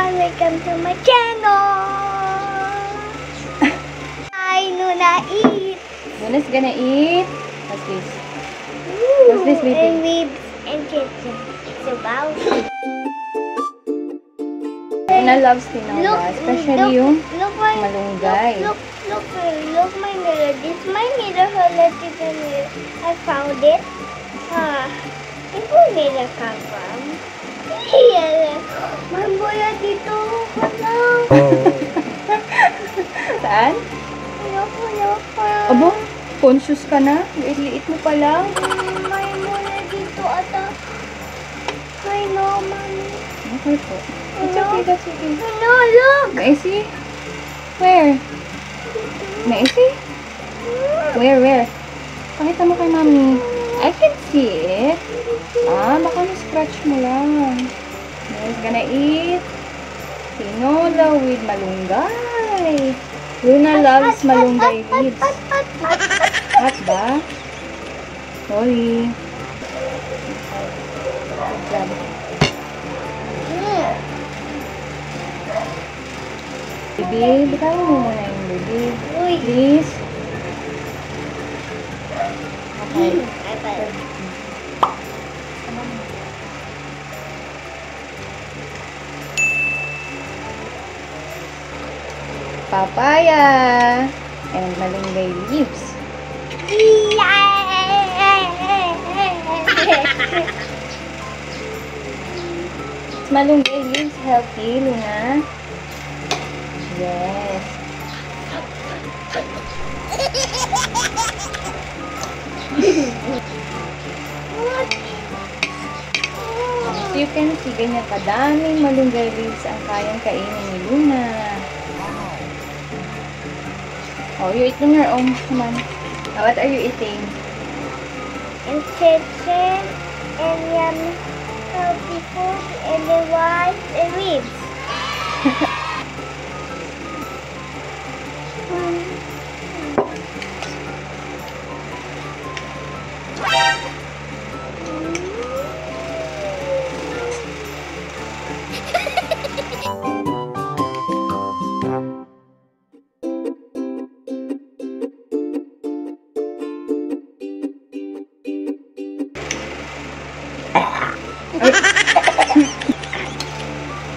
and welcome to my channel. I Luna eat. Luna's gonna eat. What's this? What's this, baby? And ribs and chicken. It's about. Luna loves tinola, especially yung my malunggay. Look my mirror. This is my mirror. Electrical mirror. I found it. Where did it come from? Here. Mamboya dito. Saan? Aba, conscious ka na? Liit mo pa lang. May muna dito ata. I know, mommy. Okay po. It's okay, that's okay. No, look. Maisi? Where? Maisi? Where? Pakita mo kay mami. I can see it. Baka na-scratch mo lang. Luna's gonna eat tinola with malunggay. Luna loves malunggay leaves. Hot ba? Sorry. Good job. Baby, bitawan mo muna yung baby. Please. Okay. Papaya and malunggay leaves. Malunggay leaves healthy, Luna. Yes. As you can see, ganyan kadaming malunggay leaves ang kayang kainin ni Luna. Oh, you eat on your own. Come on. What are you eating? And chicken and yummy healthy food and the rice and ribs.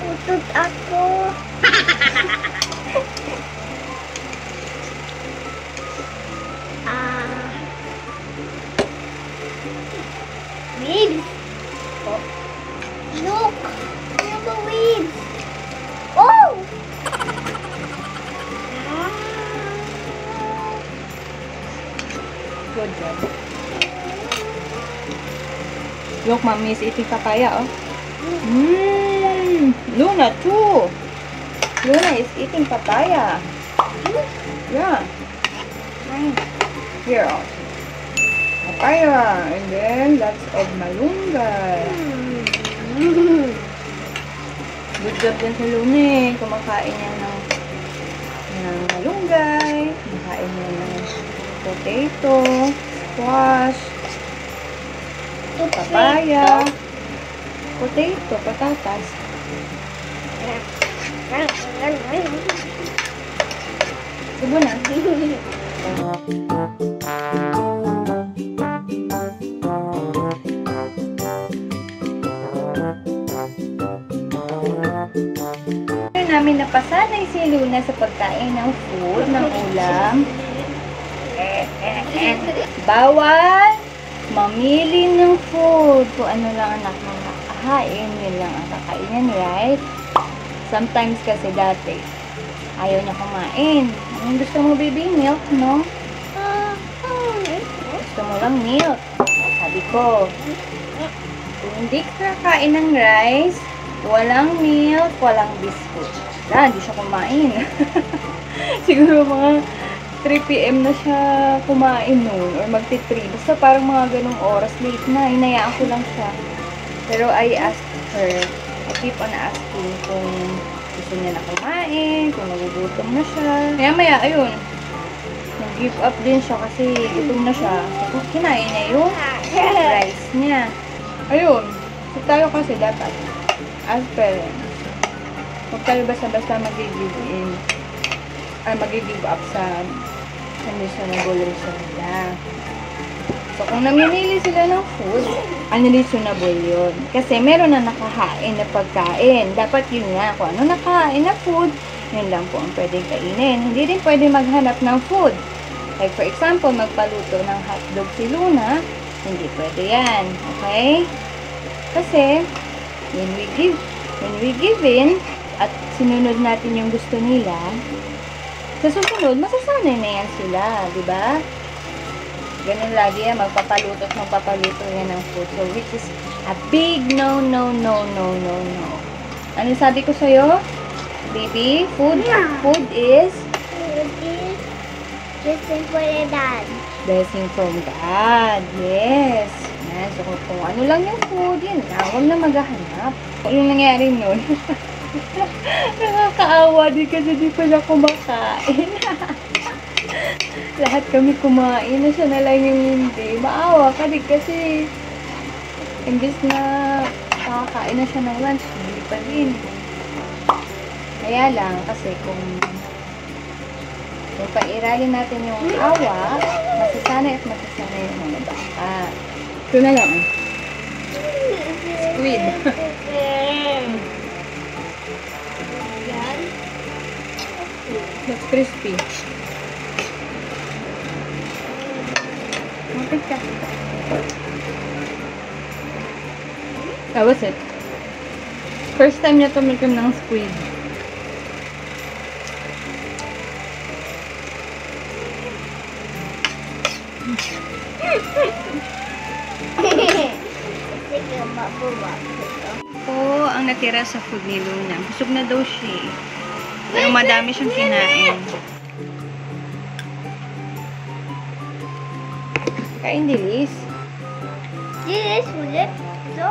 Utot ako. Ribs. Oh. Look. Look the ribs. Oh. Good job. Look, mommy is eating papaya, oh. Luna too. Luna is eating papaya. Yeah. Here, oh. Papaya. And then lots of malunggay. Good job din sa Luna eh. Kumakain niya ng malunggay. Kumakain niya ng potato, squash, papaya, potato, patatas. Subo na. Namin napasanay si Luna sa pagkain ng food, ng ulam. Bawal mamili ng food. Kung ano lang ang nakakain, yun lang ang kakainin, right? Sometimes kasi dati, ayaw niya kumain. Anong gusto mo, baby? Milk, no? Gusto mo lang milk. Sabi ko, kung hindi ka kakain ng rice, walang milk, walang biscuit. Hindi siya kumain. Siguro mga 3 PM na siya kumain noon or magti-3. Basta parang mga ganong oras, late na. Hinayaan ko lang siya. Pero I asked her, I keep on asking kung gusto niya na kumain, kung nagugutom na siya. Maya-maya, ayun. Nag-give up din siya kasi gutom na siya. So, kinain niya yung rice niya. Ayun. So, tayo kasi dapat, as parents, Huwag kayo basta-basta mag-give in. Mag-give up sa unreasonable reason nila. So, kung namimili sila ng food, unreasonable yun. Kasi meron na nakahain na pagkain. Dapat yun nga, kung ano nakahain na food, yun lang po ang pwedeng kainin. Hindi rin pwede maghanap ng food. Like for example, magpaluto ng hotdog si Luna, hindi pwede yan. Okay? Kasi, when we give in, at sinunod natin yung gusto nila, sa susunod, masasanay na yan sila. Diba? Ganun lagi yan, magpapaluto at magpapaluto yan ng food. So, which is a big no. Ano sabi ko sa'yo? Baby, food is Blessing for the dad. blessing from God. Yes. Yan. So, kung ano lang yung food, yan. Huwag na maghahanap. Kung yung nangyari nun, nakakaawa din kasi di pala kumakain. Lahat kami kumain na siya na lang yung hindi. Maawa ka din kasi imbis na makakain na siya ng lunch, hindi pa din. Kaya lang, kasi kung pairalin natin yung awa, masasanay at masasanay yung mga bata. Ito na lang. Squid. Yan. That's crispy. Mapit ka. That was it. First time niya tumikim ng squid. Sige, mabuwa. Oo, ang natira sa food ni Luna. Busog na daw siya eh. Pero madami siyang kinain. Kain, Dilis. This ulit. So,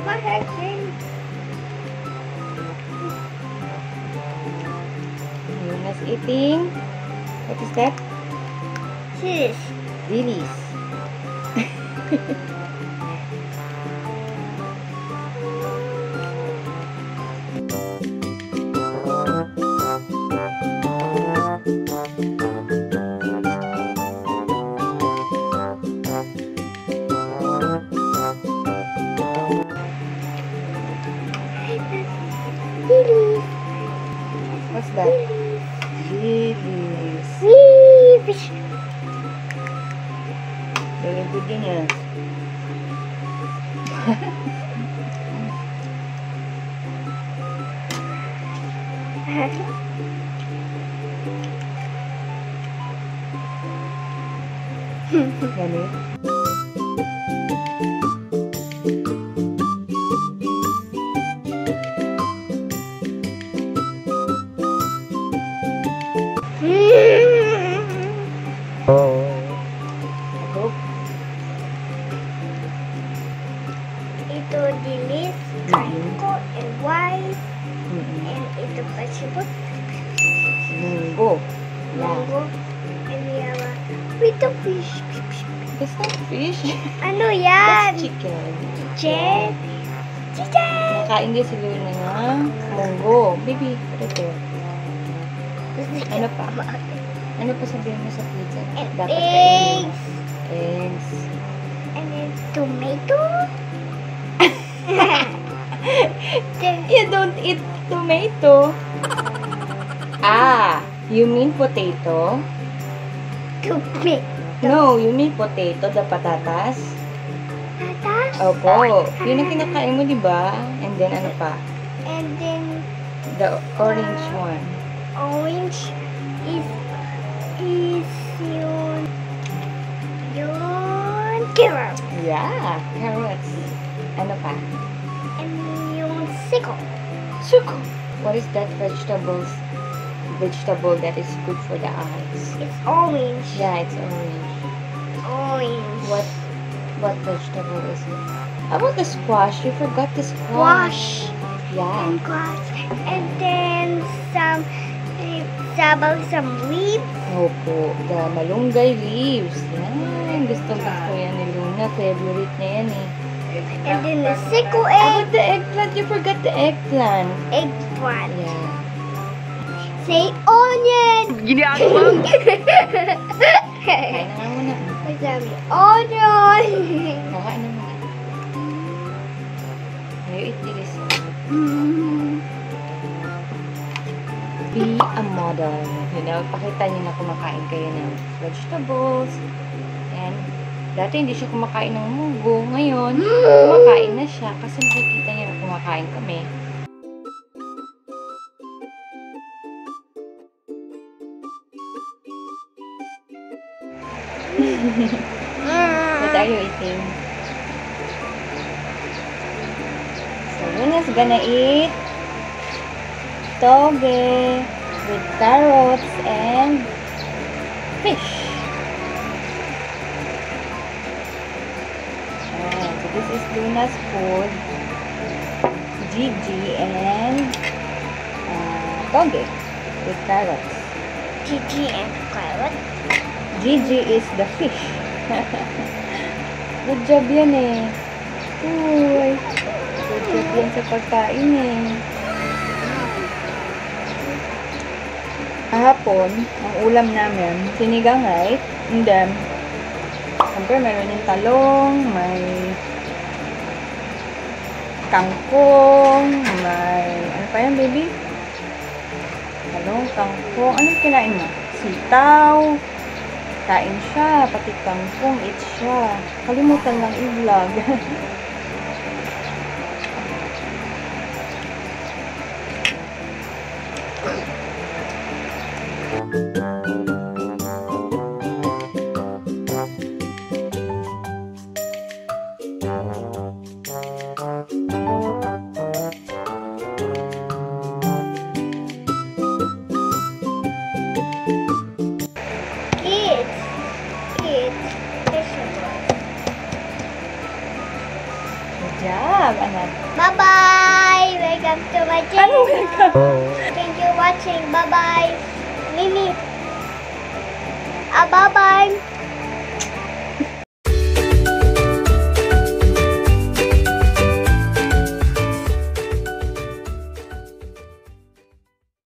mahagin. Luna's eating. What is that? This. Dilis. What's that? Dilis. Fish. Very good din yan. Ganit. Ito dilis, kaiko, and rice, and ito pasipot, Munggo. mango, and we have a with the fish. That's not fish. Ano yan? That's chicken. Chicken. Chicken. Nakain din si Luna ng munggo. Baby, ito. Ano pa? Ano pa sabihin mo sa pizza? And Dapat kainin mo. eggs. Eggs. And then tomato. You don't eat tomato. Ah, you mean potato? Tomato. No, you mean potato, the patatas? Tatas. Opo. Yun ang kinakain mo, di ba? And then, ano pa? And then The orange one. orange is yun carrot. Yeah, carrots. Ano pa? And yung siko. Suko. What is that vegetable that is good for the eyes? It's orange. Yeah, it's orange. Orange. What vegetable is it? How about the squash? You forgot the Squash. squash. Yeah. And grass. And then some leaves. Opo, the malunggay leaves. Yan. Gusto yan ni Luna. Favorite niya yan eh. And then the second How egg. about the eggplant? You forgot the eggplant. Eggplant. Yeah. Say onion. Kain na nga muna. Sabi, onion. Kain na muna. You eat this. Be a model. You know, pakita niyo na kumakain kayo ng vegetables. And, dati hindi siya kumakain ng mugo. Ngayon, kumakain na siya kasi nakikita niya na kumakain kami. What are you eating? So, Luna's gonna eat toge with carrots and fish. Alright, so this is Luna's food. Gigi and toge with carrots. Gigi and carrot. Gigi is the fish. Good job yan eh. Uy. Good job yan sa pagkain eh. Kahapon, ang ulam namin, sinigang rice. And then, siyempre meron yung talong, may kangkong, may, ano pa yan baby? Talong, kangkong, anong kinain mo? Sitaw. Kain siya, pati kangkong, eat siya. Kalimutan lang i-vlog. Good job, anak. Bye-bye. Welcome to my Ano channel. welcome? Thank you for watching. Bye-bye. Mimi. Bye-bye.